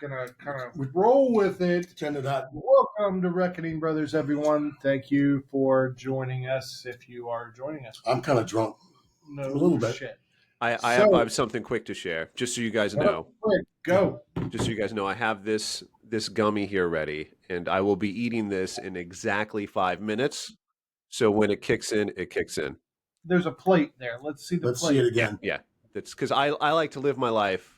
was gonna kind of roll with it. Tend to that. Welcome to Reckoning Brothers, everyone. Thank you for joining us. If you are joining us, I'm kind of drunk. no a little bit. shit. I have something quick to share, just so you guys know. Quick, go. Just so you guys know, I have this gummy here ready, and I will be eating this in exactly 5 minutes. So when it kicks in, it kicks in. There's a plate there. Let's see the Let's plate. see it again. Yeah. That's because I like to live my life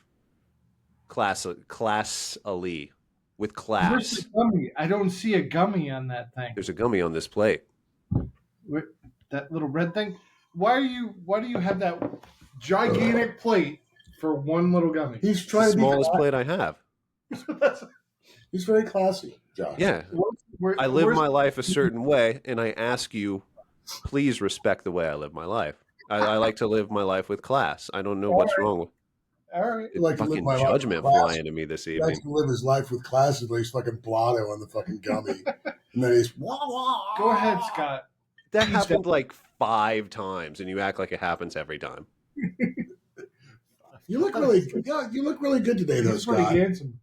classily, with Where's class. the gummy? I don't see a gummy on that thing. There's a gummy on this plate. That little red thing. Why do you have that gigantic plate for one little gummy? He's It's trying the to be smallest plate I have. He's very classy, Josh. Yeah. I live my life a certain way, and I ask you, please respect the way I live my life. I like to live my life with class. I don't know what's wrong with All right. it. Like to live Fucking my life with judgment class. flying to me this He evening. likes to live his life with class, but he's fucking blotto on the fucking gummy. And then he's wah, wah. Go ahead, Scott. That happened like 5 times, and you act like it happens every time. You look really good today, though, He's pretty Scott. handsome.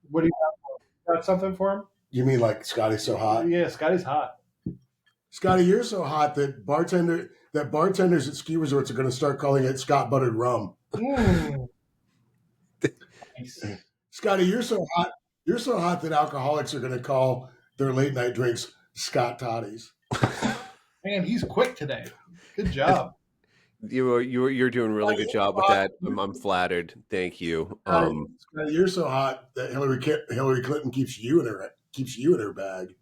What do you got? Got something for him? You mean like Scotty's so hot? Yeah, Scotty's hot. Scotty, you're so hot that bartenders at ski resorts are going to start calling it Scott buttered rum. Mm. Nice. Scotty, you're so hot. You're so hot that alcoholics are going to call their late night drinks Scott Toddies. Man, he's quick today. Good job. You're doing a really good job with that. I'm flattered. Thank you. Scotty, you're so hot that Hillary Clinton keeps you in her bag.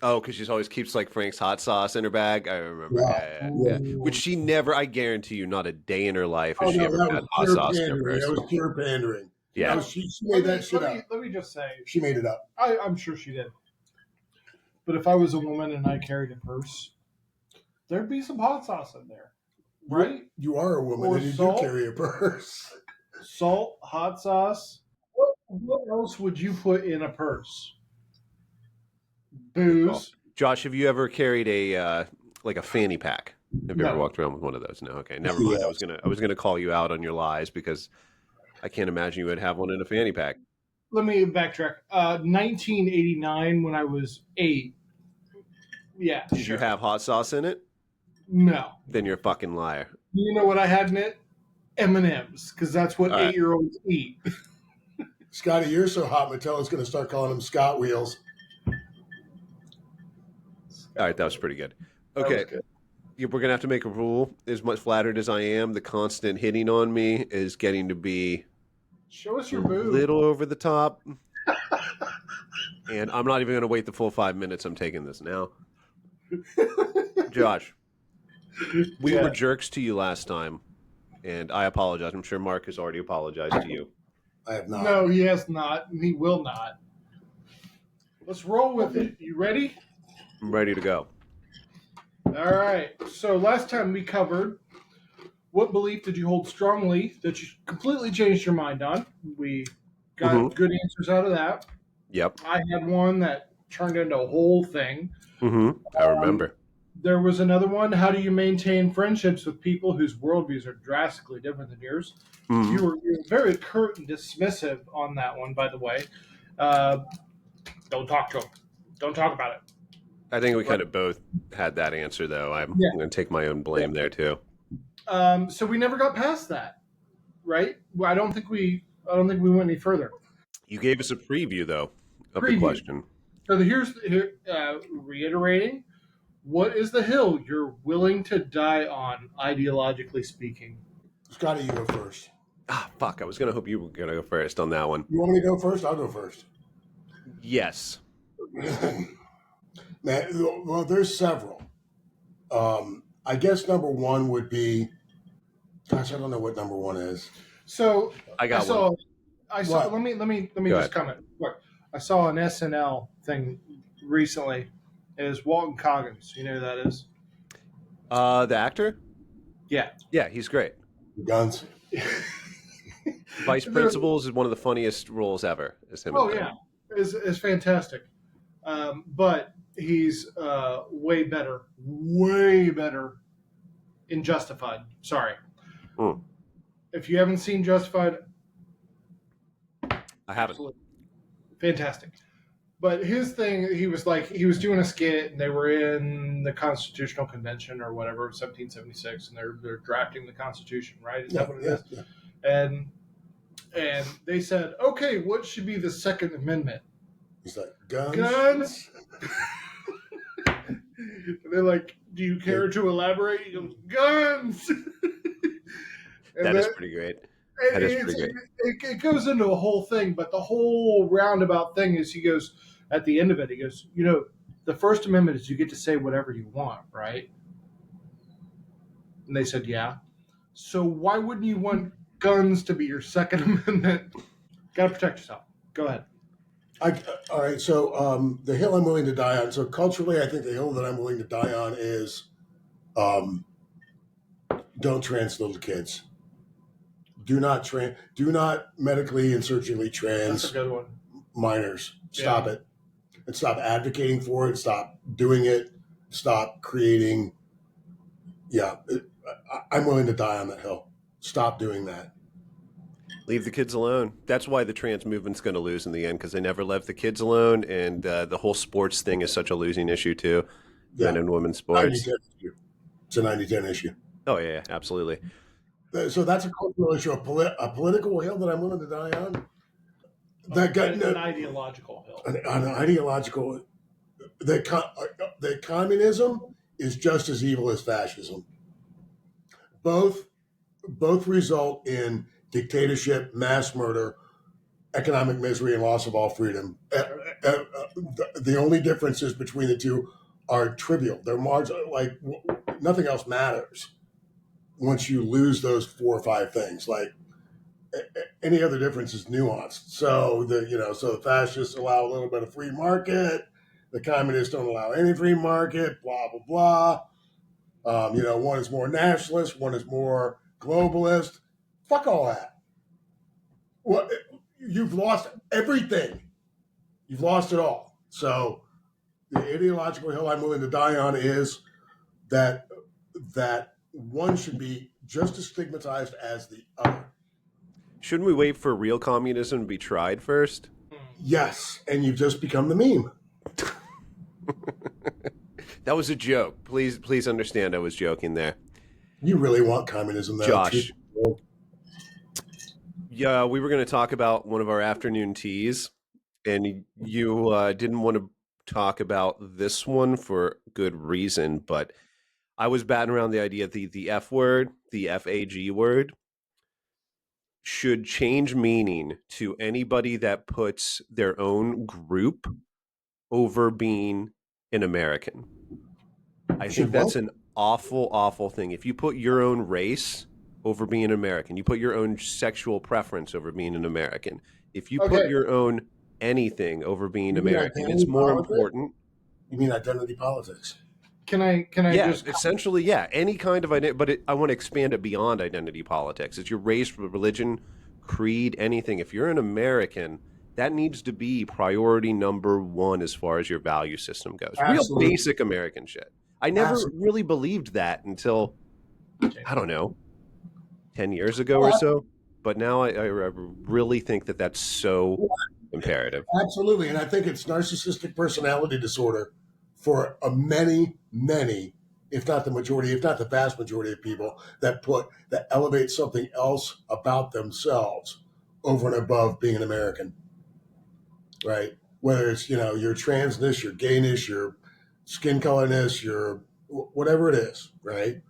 Oh, because she always keeps like Frank's hot sauce in her bag. I remember. Yeah. Which she never, I guarantee you, not a day in her life has she ever had hot sauce in her purse. That was pure pandering. Yeah. No, she made that shit up. Let me just say, She made it up. I'm sure she did. But if I was a woman and I carried a purse, there'd be some hot sauce in there, right? You are a woman Or and you salt. do carry a purse. Salt, hot sauce. What else would you put in a purse? Booze. Josh, have you ever carried a fanny pack? Have you No. ever walked around with one of those? No. Okay, never mind. Yeah. I was gonna call you out on your lies because I can't imagine you would have one in a fanny pack. Let me backtrack. 1989, when I was 8. Yeah. Did you have hot sauce in it? No. Then you're a fucking liar. You know what I had in it? M&M's, because that's what All right. 8-year-olds eat. Scotty, you're so hot, Matella's going to start calling them Scott Wheels. All right, that was pretty good. That Okay, was good. we're going to have to make a rule. As much flattered as I am, the constant hitting on me is getting to be Show us your a boob. little over the top. And I'm not even going to wait the full 5 minutes. I'm taking this now. Josh, we Yeah. were jerks to you last time, and I apologize. I'm sure Mark has already apologized to you. I have not. No, he has not, and he will not. Let's roll with it. You ready? I'm ready to go. All right. So last time we covered what belief did you hold strongly that you completely changed your mind on. We got Mhm. good answers out of that. Yep. I had one that turned into a whole thing. I remember. There was another one. How do you maintain friendships with people whose worldviews are drastically different than yours? Mhm. You were very curt and dismissive on that one, by the way. Don't talk to them. Don't talk about it. I think we kind of both had that answer, though. I'm Yeah. going to take my own blame there too. So we never got past that, right? Well, I don't think we went any further. You gave us a preview, though, of the Preview. question. So reiterating, what is the hill you're willing to die on, ideologically speaking? Scotty, you go first. Ah, fuck! I was going to hope you were going to go first on that one. You want me to go first? I'll go first. Yes. Man, well, there's several. I guess number one would be, gosh, I don't know what number one is. So I got saw. one. I saw. What? Let me Go just ahead. comment. Look, I saw an SNL thing recently. It was Walton Coggins. You know who that is? The actor? Yeah. Yeah, he's great. Guns. Vice Principals is one of the funniest roles ever. Is him. Oh in that. yeah, is fantastic. But he's way better in Justified. Sorry. Hmm. If you haven't seen Justified, I haven't. Absolutely. Fantastic. But his thing, he was doing a skit, and they were in the Constitutional Convention or whatever, 1776, and they're drafting the Constitution, right? Is that what it is? Yeah. And they said, okay, what should be the Second Amendment? He's like, guns. Guns. They're like, do you care to elaborate? He goes, guns. That is pretty great. That is pretty great. It goes into a whole thing, but the whole roundabout thing is he goes, at the end of it, he goes, the First Amendment is you get to say whatever you want, right? And they said, yeah. So why wouldn't you want guns to be your Second Amendment? Got to protect yourself. Go ahead. All right. So the hill I'm willing to die on. So culturally, I think the hill that I'm willing to die on is don't trans little kids. Do not medically and surgically trans That's a good one. minors. Stop it. And stop advocating for it. Stop doing it. Stop creating. Yeah. I'm willing to die on that hill. Stop doing that. Leave the kids alone. That's why the trans movement's going to lose in the end, because they never left the kids alone, and the whole sports thing is such a losing issue too. Men and women's sports. It's a 90-10 issue. Oh yeah, absolutely. So that's a cultural issue, a political hill that I'm willing to die on. An ideological hill. An ideological. The communism is just as evil as fascism. Both result in dictatorship, mass murder, economic misery, and loss of all freedom. The only differences between the two are trivial. They're marginal. Like nothing else matters once you lose those 4 or 5 things. Like any other difference is nuanced. So the fascists allow a little bit of free market. The communists don't allow any free market. Blah blah blah. One is more nationalist. One is more globalist. Fuck all that. Well, you've lost everything. You've lost it all. So the ideological hill I'm willing to die on is that one should be just as stigmatized as the other. Shouldn't we wait for real communism to be tried first? Yes, and you've just become the meme. That was a joke. Please understand I was joking there. You really want communism, though, Josh. Yeah, we were going to talk about one of our afternoon teas, and you didn't want to talk about this one for good reason, but I was batting around the idea that the F word, the FAG word, should change meaning to anybody that puts their own group over being an American. I think that's an awful, awful thing. If you put your own race over being an American, you put your own sexual preference over being an American. If you put your own anything over being American, it's more important. You mean identity politics? Can I just essentially, yeah, any kind of identity, but I want to expand it beyond identity politics. It's your race, religion, creed, anything. If you're an American, that needs to be priority number 1 as far as your value system goes. Absolutely. Real basic American shit. I never really believed that until, I don't know, 10 years ago or so. But now I really think that that's so imperative. Absolutely. And I think it's narcissistic personality disorder for many, if not the majority, if not the vast majority of people that elevate something else about themselves over and above being an American. Right? Whether it's, your transness, your gayness, your skin colorness, your whatever it is, right?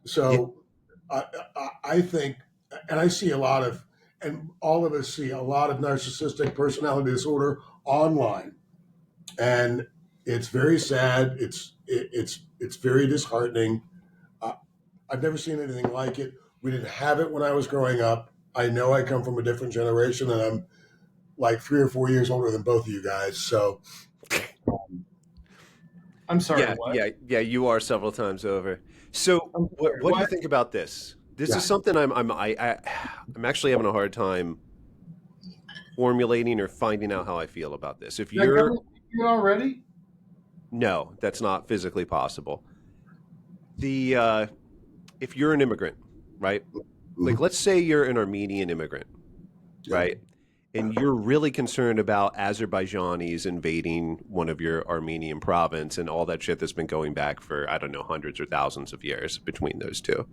So I think, and I see and all of us see a lot of narcissistic personality disorder online, and it's very sad. It's very disheartening. I've never seen anything like it. We didn't have it when I was growing up. I know I come from a different generation, and I'm like 3 or 4 years older than both of you guys. So I'm sorry. Yeah. You are several times over. So what do you think about this? This is something I'm actually having a hard time formulating or finding out how I feel about this. If you're already, no, that's not physically possible. If you're an immigrant, right? Like, let's say you're an Armenian immigrant, right? and you're really concerned about Azerbaijanis invading one of your Armenian province and all that shit that's been going back for, I don't know, hundreds or thousands of years between those two.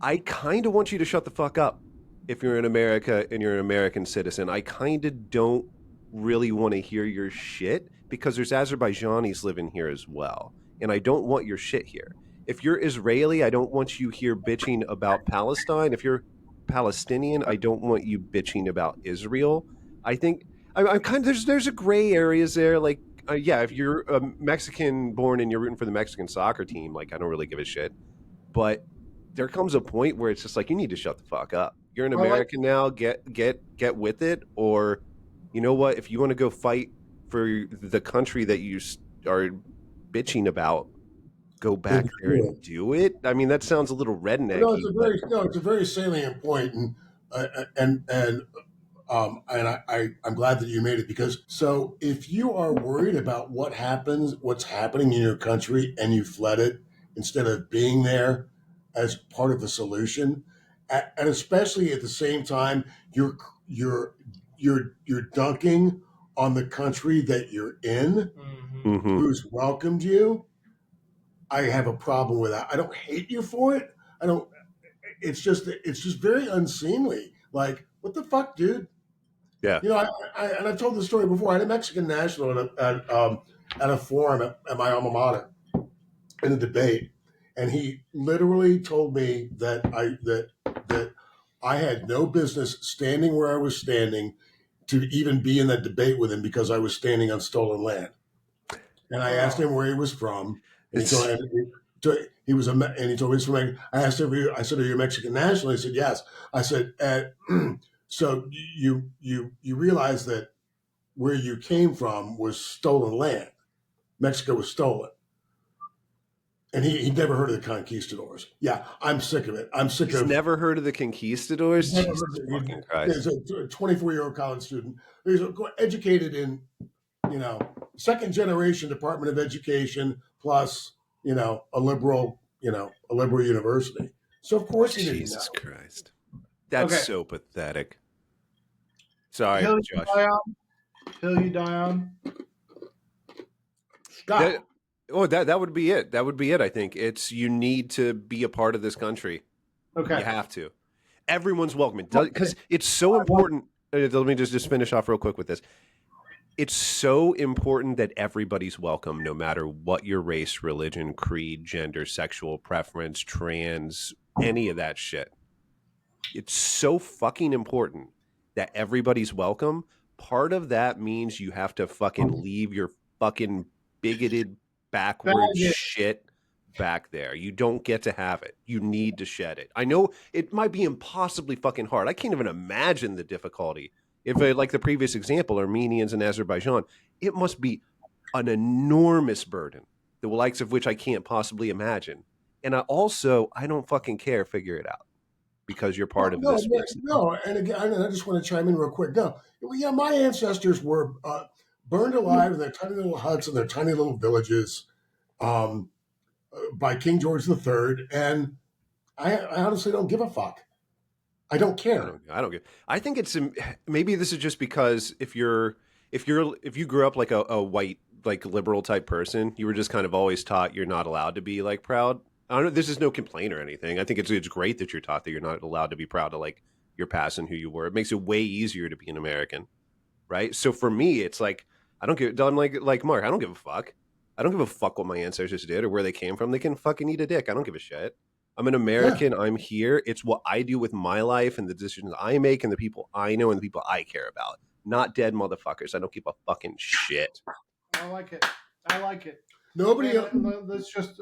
I kind of want you to shut the fuck up if you're in America and you're an American citizen. I kind of don't really want to hear your shit because there's Azerbaijanis living here as well. And I don't want your shit here. If you're Israeli, I don't want you here bitching about Palestine. If you're Palestinian, I don't want you bitching about Israel. I think I'm kind of there's a gray areas there. Like, yeah, if you're a Mexican born and you're rooting for the Mexican soccer team, like I don't really give a shit. But there comes a point where it's just like you need to shut the fuck up. You're an Well, like, American now. Get with it, or you know what? If you want to go fight for the country that you are bitching about, go back there and do it. I mean, that sounds a little rednecky, but It's a very salient point, I'm glad that you made it because so if you are worried about what's happening in your country, and you fled it instead of being there as part of the solution, and especially at the same time you're you're dunking on the country that you're in, mm-hmm. who's welcomed you. I have a problem with that. I don't hate you for it. I don't. It's just very unseemly. Like, what the fuck, dude? Yeah. You know, and I've told this story before. I had a Mexican national at a forum at my alma mater in a debate, and he literally told me that I had no business standing where I was standing to even be in that debate with him because I was standing on stolen land. And I asked him where he was from, and he told me he was and he told me he's from. I asked him, I said, "Are you a Mexican national?" He said, "Yes." I said, "So you realize that where you came from was stolen land. Mexico was stolen." And he'd never heard of the conquistadors. Yeah, I'm sick of it. I'm sick He's of. never heard of the conquistadors. Never Jesus heard of fucking it. Christ! He's a 24-year-old college student. He's educated in, second generation Department of Education plus, a liberal university. So of course he didn't know. Jesus Christ! That's okay. so pathetic. Sorry, Hill you Josh. die on. Hill you die on. Scott. That would be it. That would be it. I think it's you need to be a part of this country. Okay. You have to. Everyone's welcome because it's so important. Let me just finish off real quick with this. It's so important that everybody's welcome, no matter what your race, religion, creed, gender, sexual preference, trans, any of that shit. It's so fucking important that everybody's welcome. Part of that means you have to fucking leave your fucking bigoted, backward shit back there. You don't get to have it. You need to shed it. I know it might be impossibly fucking hard. I can't even imagine the difficulty. If, like the previous example, Armenians and Azerbaijan, it must be an enormous burden, the likes of which I can't possibly imagine. And I don't fucking care. Figure it out because you're part of this. No, and again, I just want to chime in real quick. No, yeah, my ancestors were burned alive in their tiny little huts and their tiny little villages by King George III, and I honestly don't give a fuck. I don't care. I don't get. I think it's maybe this is just because if you grew up like a white like liberal type person, you were just kind of always taught you're not allowed to be like proud. I don't know. This is no complaint or anything. I think it's great that you're taught that you're not allowed to be proud of like your past and who you were. It makes it way easier to be an American, right? So for me, it's like I don't give. I'm like Mark. I don't give a fuck. I don't give a fuck what my ancestors did or where they came from. They can fucking eat a dick. I don't give a shit. I'm an American. Yeah. I'm here. It's what I do with my life and the decisions I make and the people I know and the people I care about. Not dead motherfuckers. I don't give a fucking shit. I like it. I like it. Nobody. Let's just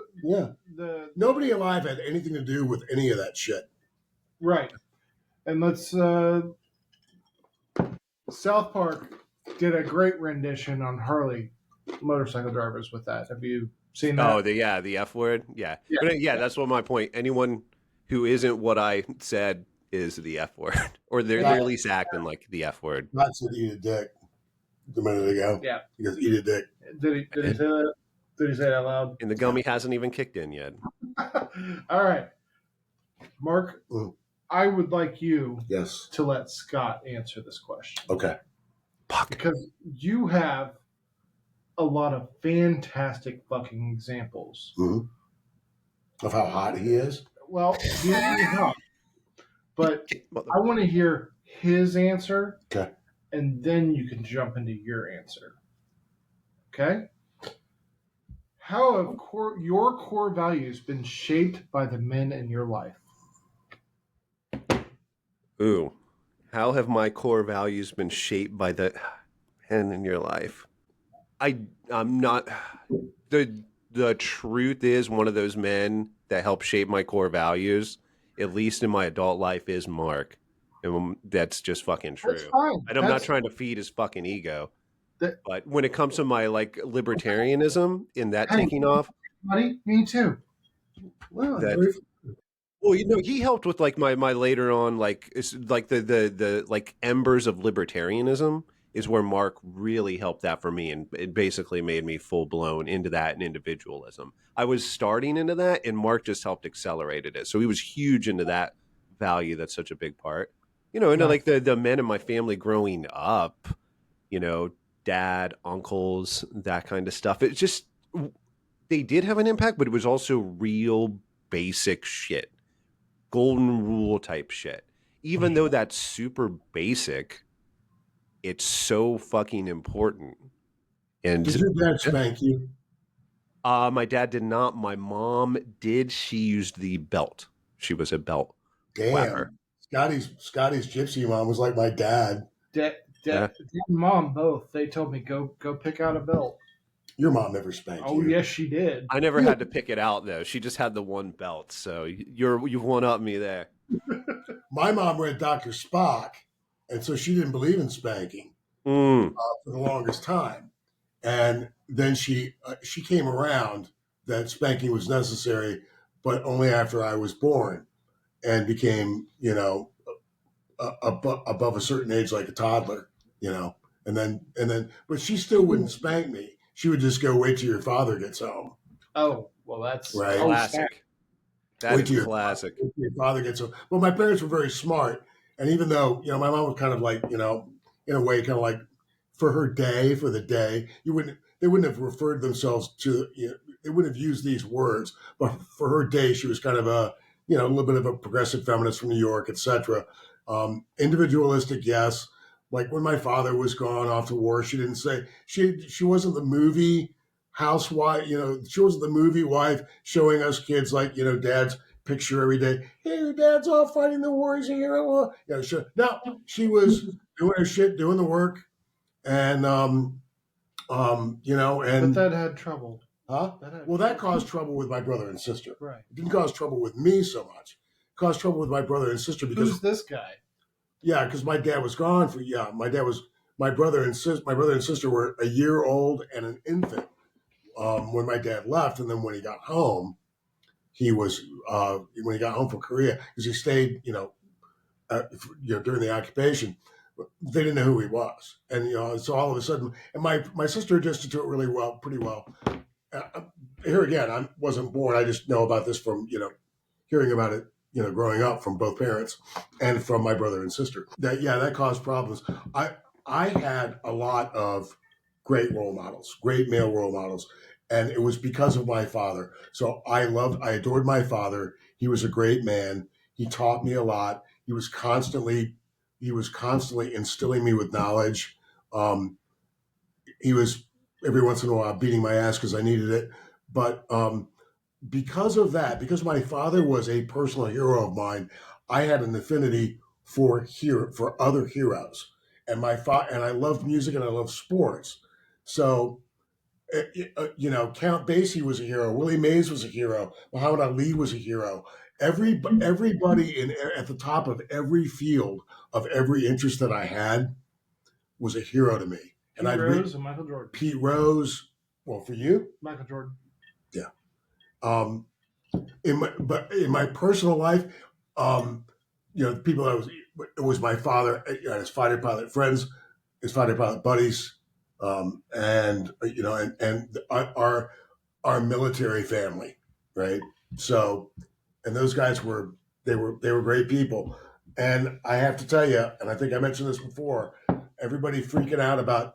nobody alive had anything to do with any of that shit. Right. And let's South Park did a great rendition on Harley motorcycle drivers with that. Have you seen that? Oh, the F word? Yeah. But that's what my point. Anyone who isn't what I said is the F word. Or they're at least acting like the F word. Not said eat a dick a minute ago. Yeah. Because eat a dick. Did he say that? Did he say that out loud? And the gummy hasn't even kicked in yet. All right. Mark, I would like you Yes. to let Scott answer this question. Okay. Because you have a lot of fantastic fucking examples. Mm-hmm. Of how hot he is? Well, he is hot. But I want to hear his answer. Okay. And then you can jump into your answer. Okay? How have your core values been shaped by the men in your life? Ooh. How have my core values been shaped by the men in your life? I'm not the truth is one of those men that helped shape my core values, at least in my adult life, is Mark. And that's just fucking true. That's fine. And I'm not trying to feed his fucking ego. But when it comes to my like libertarianism in that taking off, buddy, me too. Well, well, he helped with like my later on like it's like the like embers of libertarianism is where Mark really helped that for me, and it basically made me full blown into that and individualism. I was starting into that, and Mark just helped accelerated it. So he was huge into that value. That's such a big part, and like the men in my family growing up, dad, uncles, that kind of stuff. It just they did have an impact, but it was also real basic shit. Golden rule type shit. Even though that's super basic, it's so fucking important. And did your dad spank you? my dad did not. My mom did. She used the belt. She was a belt whapper. Scotty's gypsy mom was like my dad. Dad and mom both. They told me go pick out a belt. Your mom never spanked you. Oh yes, she did. I never had to pick it out though. She just had the one belt. So you've one up me there. My mom read Dr. Spock, and so she didn't believe in spanking Mm. for the longest time. And then she came around that spanking was necessary, but only after I was born and became, above a certain age, like a toddler, and then, but she still wouldn't spank me. She would just go, wait till your father gets home. Oh, well, that's right. Classic. That is classic. Your father gets home. Well, my parents were very smart. And even though, my mom was kind of like, in a way, kind of like for the day, they wouldn't have referred themselves to, they wouldn't have used these words, but for her day, she was kind of a little bit of a progressive feminist from New York, etc. Individualistic, yes. Like when my father was gone off to war, she didn't say, she wasn't the movie housewife, she wasn't the movie wife showing us kids like, dad's picture every day. Hey, your dad's off fighting the war. He's a hero. No, she was doing her shit, doing the work. And, and. But that had trouble. Huh? That caused trouble with my brother and sister. Right. It didn't cause trouble with me so much. It caused trouble with my brother and sister because. Who's this guy? Yeah, because my dad was gone my brother and sister were a year old and an infant when my dad left, and then when he got home, when he got home from Korea, because he stayed, during the occupation, they didn't know who he was, and so all of a sudden, and my sister adjusted to it pretty well. Here again, I wasn't born. I just know about this from hearing about it, growing up from both parents and from my brother and sister. That caused problems. I had a lot of great role models, great male role models, and it was because of my father. So I adored my father. He was a great man. He taught me a lot. He was constantly instilling me with knowledge. He was every once in a while beating my ass because I needed it, but because of that, because my father was a personal hero of mine, I had an affinity for other heroes, and and I loved music and I loved sports. So, Count Basie was a hero, Willie Mays was a hero, Muhammad Ali was a hero. Everybody at the top of every field of every interest that I had was a hero to me. Pete Rose and Michael Jordan. Pete Rose, well, for you, Michael Jordan. Yeah. In my personal life, the people it was my father, his fighter pilot friends, his fighter pilot buddies, and our military family, right? So, and those guys were They were great people. And I have to tell you, and I think I mentioned this before, everybody freaking out about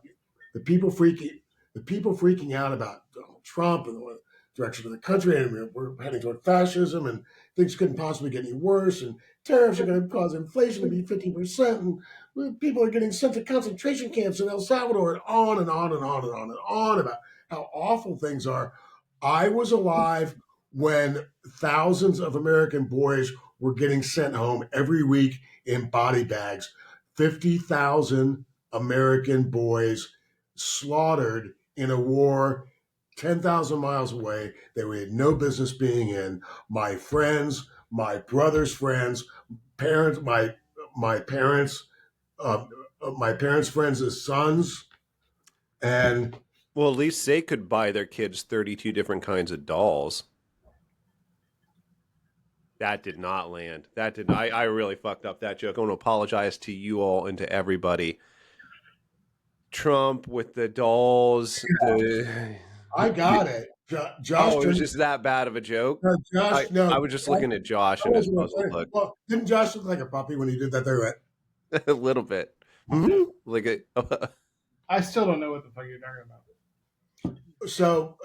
the people freaking out about Donald Trump and the direction of the country, and we're heading toward fascism, and things couldn't possibly get any worse, and tariffs are going to cause inflation to be 15%, and people are getting sent to concentration camps in El Salvador, and on and on and on and on and on about how awful things are. I was alive when thousands of American boys were getting sent home every week in body bags. 50,000 American boys slaughtered in a war 10,000 miles away that we had no business being in. My friends, my brother's friends, parents, my parents, uh, my parents' friends' sons, and Well, at least they could buy their kids 32 different kinds of dolls. That did not land. That did. I really fucked up that joke. I want to apologize to you all and to everybody. Trump with the dolls. I got it. Josh, Oh, it was just that bad of a joke. no, Josh, no, I was just looking at Josh and his puzzled look. well, didn't Josh look like a puppy when he did that? There, A little bit. Like a, I still don't know what the fuck you're talking about. So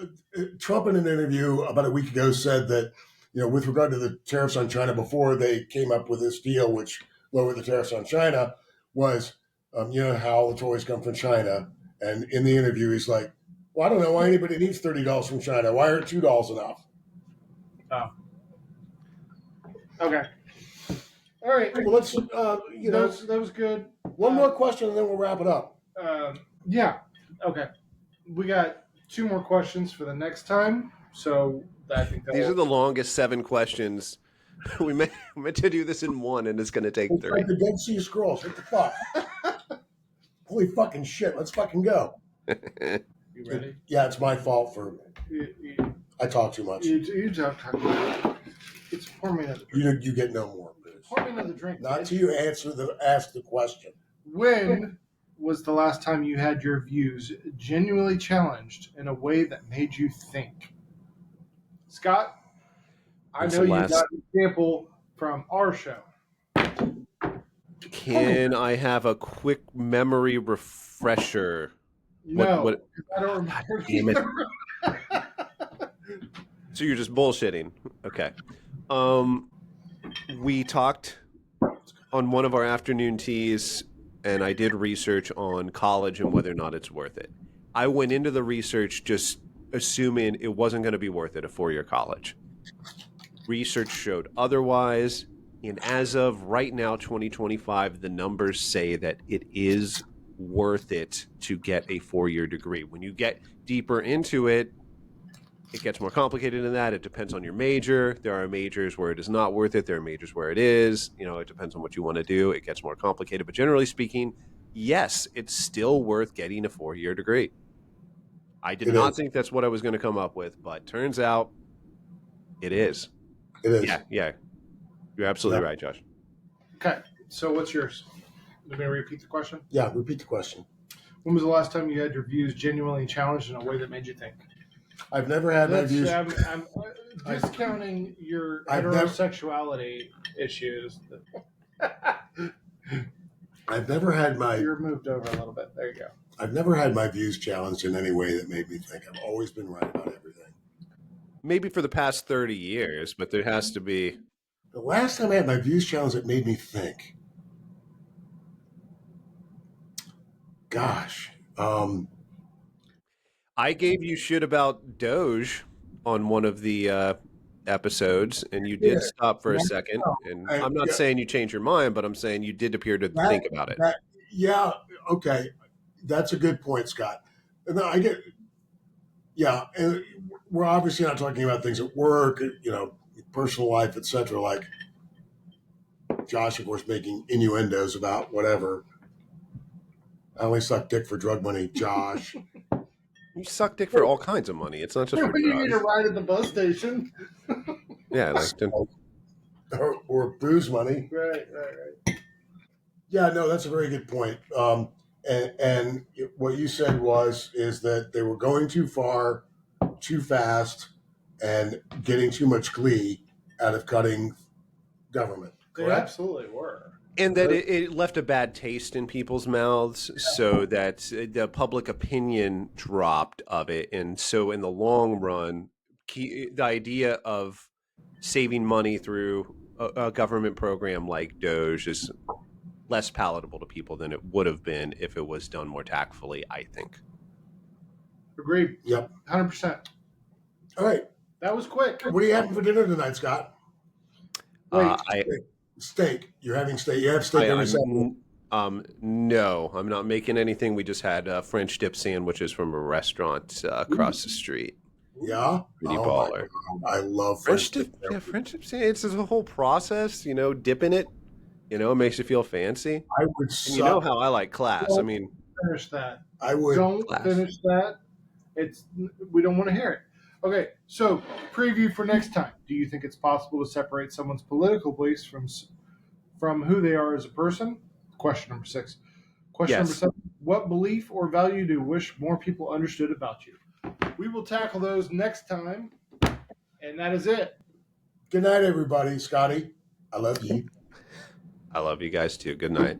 Trump in an interview about a week ago said that, with regard to the tariffs on China before they came up with this deal, which lowered the tariffs on China, was, how all the toys come from China. And in the interview, he's like, well, I don't know why anybody needs $30 from China. Why aren't $2 enough? Oh. Okay. All right. Well, let's, that was good. One more question and then we'll wrap it up. Yeah. Okay. We got 2 more questions for the next time. So I think these are the longest 7 questions. We meant to do this in 1, and it's going to take 3. Like the Dead Sea Scrolls. What the fuck? Holy fucking shit! Let's fucking go. You ready? Yeah, it's my fault for. I talk too much. You talk. It's pour me another drink. You get no more. Pour me another drink. Not until you ask the question. When was the last time you had your views genuinely challenged in a way that made you think? Scott, I know you got an example from our show. Can I have a quick memory refresher? No, I don't remember. Damn it. So you're just bullshitting. Okay. We talked on one of our afternoon teas, and I did research on college and whether or not it's worth it. I went into the research just assuming it wasn't going to be worth it, a 4-year college. Research showed otherwise. And as of right now, 2025, the numbers say that it is worth it to get a 4-year degree. When you get deeper into it, it gets more complicated than that. It depends on your major. There are majors where it is not worth it. There are majors where it is. It depends on what you want to do. It gets more complicated. But generally speaking, yes, it's still worth getting a 4-year degree. I did not think that's what I was going to come up with, but turns out it is. It is. Yeah. You're absolutely right, Josh. Okay, so what's yours? Let me repeat the question. Yeah, repeat the question. When was the last time you had your views genuinely challenged in a way that made you think? I've never had my views. I'm discounting your heterosexuality issues. I've never had my. You're moved over a little bit. There you go. I've never had my views challenged in any way that made me think. I've always been right about everything. Maybe for the past 30 years, but there has to be. The last time I had my views challenged, it made me think. Gosh. I gave you shit about Doge on one of the episodes, and you did stop for a second. And I'm not saying you changed your mind, but I'm saying you did appear to think about it. Yeah, okay. That's a good point, Scott. And I get, yeah, and we're obviously not talking about things at work, personal life, etc. Like Josh, of course, making innuendos about whatever. I only suck dick for drug money, Josh. You suck dick for all kinds of money. It's not just for drugs. You need a ride at the bus station. Yeah, or booze money. Right. Yeah, no, that's a very good point. And what you said is that they were going too far, too fast, and getting too much glee out of cutting government. They Correct? absolutely were. And that it left a bad taste in people's mouths, so that the public opinion dropped of it. And so in the long run, the idea of saving money through a government program like Doge is less palatable to people than it would have been if it was done more tactfully, I think. Agreed. Yep. 100%. All right. That was quick. What are you having for dinner tonight, Scott? Wait. Steak. You're having steak. You have steak every Saturday. No, I'm not making anything. We just had French dip sandwiches from a restaurant across the street. Yeah. Pretty baller. I love French dip. Yeah, French dip sandwich. It's a whole process. Dipping it. It makes you feel fancy. I would. And you know how I like class. I mean, finish that. I would. Don't class. finish that. We don't want to hear it. Okay, so preview for next time. Do you think it's possible to separate someone's political beliefs from who they are as a person? Question number 6. Question number 7. What belief or value do you wish more people understood about you? We will tackle those next time, and that is it. Good night, everybody. Scotty, I love you. I love you guys too. Good night.